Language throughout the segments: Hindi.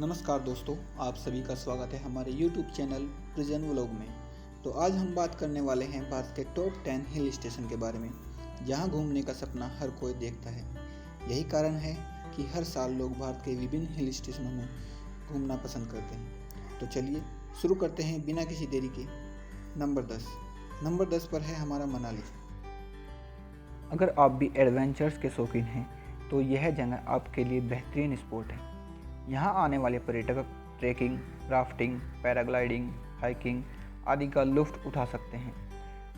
नमस्कार दोस्तों, आप सभी का स्वागत है हमारे YouTube चैनल प्रिजन व्लॉग में। तो आज हम बात करने वाले हैं भारत के टॉप 10 हिल स्टेशन के बारे में, जहां घूमने का सपना हर कोई देखता है। यही कारण है कि हर साल लोग भारत के विभिन्न हिल स्टेशनों में घूमना पसंद करते हैं। तो चलिए शुरू करते हैं बिना किसी देरी के। नंबर 10 पर है हमारा मनाली। अगर आप भी एडवेंचर्स के शौकीन हैं तो यह जगह आपके लिए बेहतरीन स्पॉट है। यहाँ आने वाले पर्यटक ट्रैकिंग, राफ्टिंग, पैराग्लाइडिंग, हाइकिंग आदि का लुत्फ उठा सकते हैं।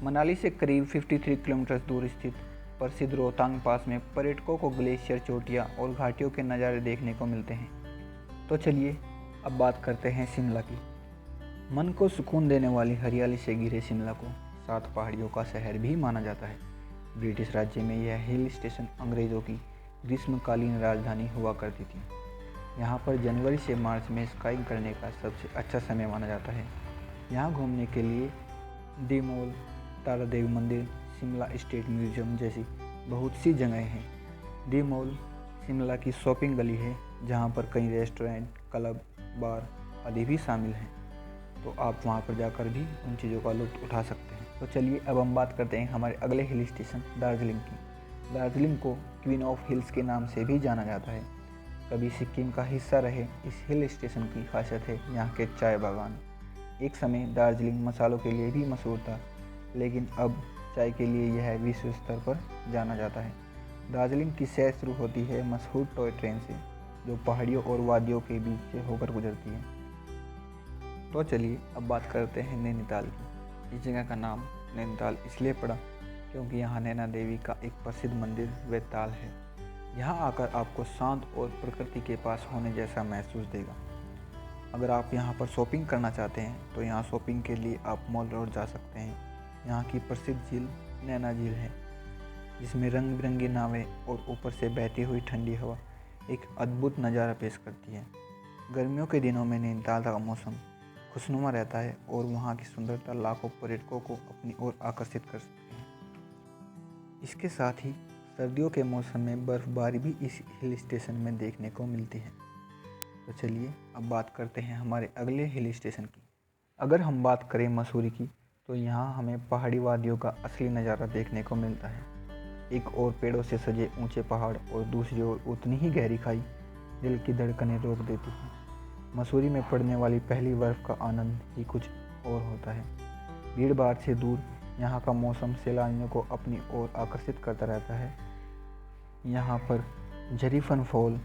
मनाली से करीब 53 किलोमीटर दूर स्थित प्रसिद्ध रोहतांग पास में पर्यटकों को ग्लेशियर चोटियाँ और घाटियों के नज़ारे देखने को मिलते हैं। तो चलिए अब बात करते हैं शिमला की। मन को सुकून देने वाली हरियाली से घिरे शिमला को 7 पहाड़ियों का शहर भी माना जाता है। ब्रिटिश राज्य में यह हिल स्टेशन अंग्रेज़ों की ग्रीष्मकालीन राजधानी हुआ करती थी। यहाँ पर जनवरी से मार्च में स्काइंग करने का सबसे अच्छा समय माना जाता है। यहाँ घूमने के लिए डी मॉल, तारा देवी मंदिर, शिमला स्टेट म्यूजियम जैसी बहुत सी जगहें हैं। डी मॉल शिमला की शॉपिंग गली है, जहाँ पर कई रेस्टोरेंट, क्लब, बार आदि भी शामिल हैं। तो आप वहाँ पर जाकर भी उन चीज़ों का लुत्फ उठा सकते हैं। तो चलिए अब हम बात करते हैं हमारे अगले हिल स्टेशन दार्जिलिंग की। दार्जिलिंग को क्वीन ऑफ हिल्स के नाम से भी जाना जाता है। कभी सिक्किम का हिस्सा रहे इस हिल स्टेशन की खासियत है यहाँ के चाय बागान। एक समय दार्जिलिंग मसालों के लिए भी मशहूर था, लेकिन अब चाय के लिए यह विश्व स्तर पर जाना जाता है। दार्जिलिंग की सैर शुरू होती है मशहूर टॉय ट्रेन से, जो पहाड़ियों और वादियों के बीच से होकर गुजरती है। तो चलिए अब बात करते हैं नैनीताल की। इस जगह का नाम नैनीताल इसलिए पड़ा क्योंकि यहाँ नैना देवी का एक प्रसिद्ध मंदिर व ताल है। यहाँ आकर आपको शांत और प्रकृति के पास होने जैसा महसूस देगा। अगर आप यहाँ पर शॉपिंग करना चाहते हैं तो यहाँ शॉपिंग के लिए आप मॉल रोड जा सकते हैं। यहाँ की प्रसिद्ध झील नैना झील है, जिसमें रंग बिरंगी नावें और ऊपर से बहती हुई ठंडी हवा एक अद्भुत नज़ारा पेश करती है। गर्मियों के दिनों में नैनीताल का मौसम खुशनुमा रहता है और वहाँ की सुंदरता लाखों पर्यटकों को अपनी ओर आकर्षित कर सकती है। इसके साथ ही सर्दियों के मौसम में बर्फबारी भी इस हिल स्टेशन में देखने को मिलती है। तो चलिए अब बात करते हैं हमारे अगले हिल स्टेशन की। अगर हम बात करें मसूरी की, तो यहाँ हमें पहाड़ी वादियों का असली नज़ारा देखने को मिलता है। एक ओर पेड़ों से सजे ऊंचे पहाड़ और दूसरी ओर उतनी ही गहरी खाई दिल की धड़कनें रोक देती हैं। मसूरी में पड़ने वाली पहली बर्फ़ का आनंद ही कुछ और होता है। भीड़ भाड़ से दूर यहाँ का मौसम सैलानियों को अपनी ओर आकर्षित करता रहता है। यहाँ पर जरीफन फॉल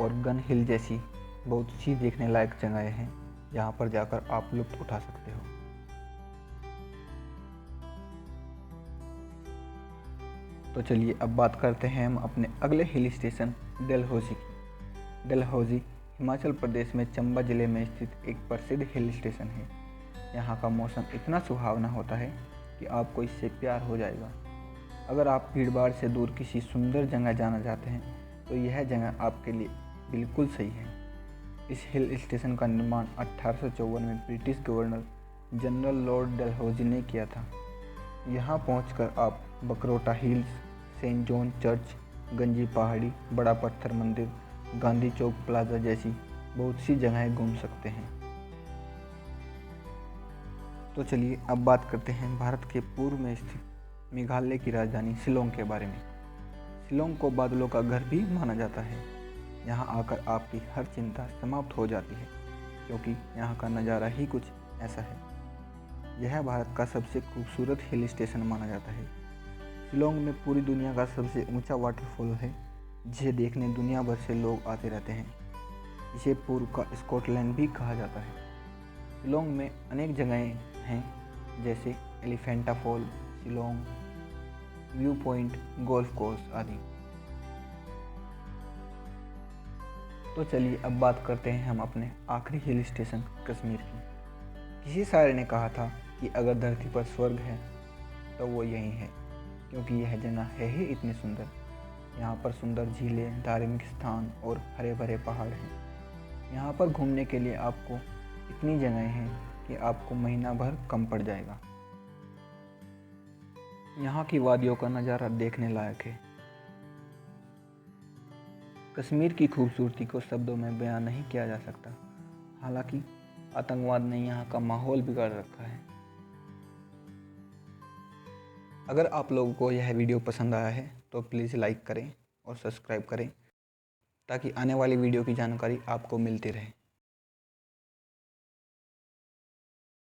और गन हिल जैसी बहुत सी देखने लायक जगहें हैं, जहाँ पर जाकर आप लुत्फ उठा सकते हो। तो चलिए अब बात करते हैं हम अपने अगले हिल स्टेशन डलहौजी की। डलहौजी हिमाचल प्रदेश में चंबा जिले में स्थित एक प्रसिद्ध हिल स्टेशन है। यहाँ का मौसम इतना सुहावना होता है कि आपको इससे प्यार हो जाएगा। अगर आप भीड़भाड़ से दूर किसी सुंदर जगह जाना चाहते हैं तो यह जगह आपके लिए बिल्कुल सही है। इस हिल स्टेशन का निर्माण 1854 में British governor general Lord Dalhousie ने किया था। यहाँ पहुंचकर आप बकरोटा हिल्स, सेंट जॉन चर्च, गंजी पहाड़ी, बड़ा पत्थर मंदिर, गांधी चौक प्लाजा जैसी बहुत सी जगहें घूम सकते हैं। तो चलिए अब बात करते हैं भारत के पूर्व में स्थित मेघालय की राजधानी शिलोंग के बारे में। शिलोंग को बादलों का घर भी माना जाता है। यहाँ आकर आपकी हर चिंता समाप्त हो जाती है, क्योंकि यहाँ का नज़ारा ही कुछ ऐसा है। यह भारत का सबसे खूबसूरत हिल स्टेशन माना जाता है। शिलोंग में पूरी दुनिया का सबसे ऊंचा वाटरफॉल है, जिसे देखने दुनिया भर से लोग आते रहते हैं। इसे पूर्व का स्कॉटलैंड भी कहा जाता है। शिलोंग में अनेक जगहें हैं, जैसे Elephanta fall, Shillong view point, golf course आदि। तो चलिए अब बात करते हैं हम अपने आखिरी हिल स्टेशन कश्मीर की। किसी शायर ने कहा था कि अगर धरती पर स्वर्ग है तो वो यही है, क्योंकि यह जगह है ही इतनी सुंदर। यहाँ पर सुंदर झीलें, धार्मिक स्थान और हरे भरे पहाड़ हैं। यहाँ पर घूमने के लिए आपको इतनी जगहें हैं कि आपको महीना भर कम पड़ जाएगा। यहाँ की वादियों का नज़ारा देखने लायक है। कश्मीर की खूबसूरती को शब्दों में बयान नहीं किया जा सकता। हालांकि आतंकवाद ने यहाँ का माहौल बिगाड़ रखा है। अगर आप लोगों को यह वीडियो पसंद आया है तो प्लीज़ लाइक करें और सब्सक्राइब करें ताकि आने वाली वीडियो की जानकारी आपको मिलती रहे।